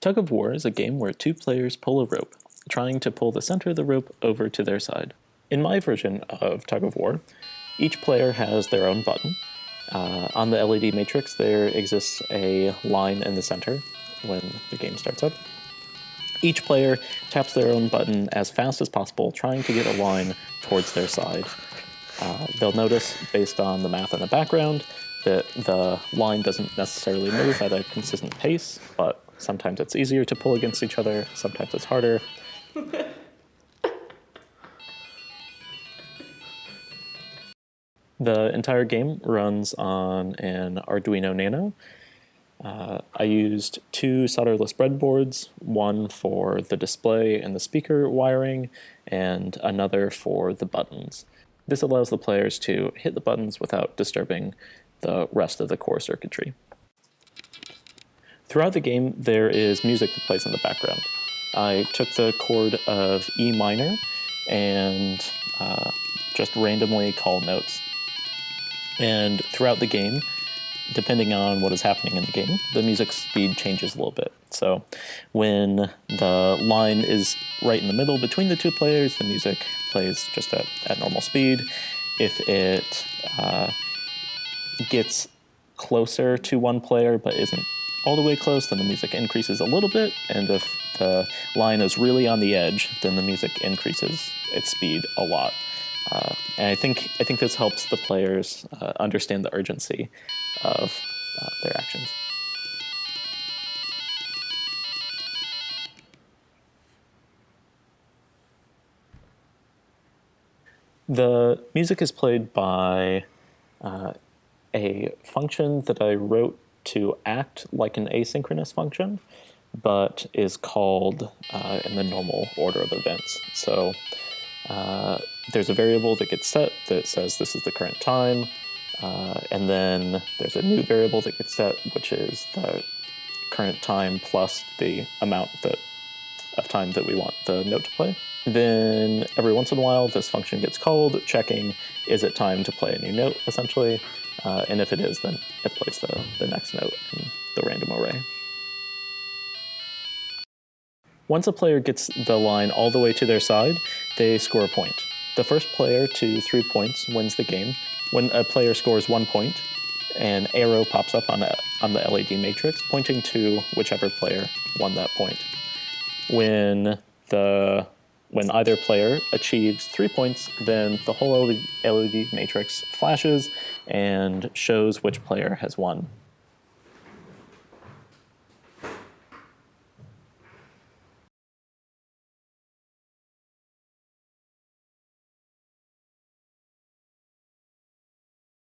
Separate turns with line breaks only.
Tug-of-War is a game where two players pull a rope, trying to pull the center of the rope over to their side. In my version of Tug-of-War, each player has their own button. On the LED matrix, there exists a line in the center when the game starts up. Each player taps their own button as fast as possible, trying to get a line towards their side. They'll notice, based on the math in the background, that the line doesn't necessarily move at a consistent pace, but sometimes it's easier to pull against each other, sometimes it's harder. The entire game runs on an Arduino Nano. I used two solderless breadboards, one for the display and the speaker wiring, and another for the buttons. This allows the players to hit the buttons without disturbing the rest of the core circuitry. Throughout the game, there is music that plays in the background. I took the chord of E minor and just randomly call notes. And throughout the game, depending on what is happening in the game, the music speed changes a little bit. So when the line is right in the middle between the two players, the music plays just at normal speed. If it gets closer to one player but isn't all the way close, then the music increases a little bit. And if the line is really on the edge, then the music increases its speed a lot. And I think this helps the players understand the urgency of their actions. The music is played by a function that I wrote to act like an asynchronous function, but is called in the normal order of events. So there's a variable that gets set that says this is the current time, and then there's a new variable that gets set, which is the current time plus the amount of time that we want the note to play. Then every once in a while, this function gets called, checking, is it time to play a new note, essentially? And if it is, then it plays the next note in the random array. Once a player gets the line all the way to their side, they score a point. The first player to 3 points wins the game. When a player scores 1 point, an arrow pops up on the LED matrix, pointing to whichever player won that point. When either player achieves 3 points, then the whole LED matrix flashes and shows which player has won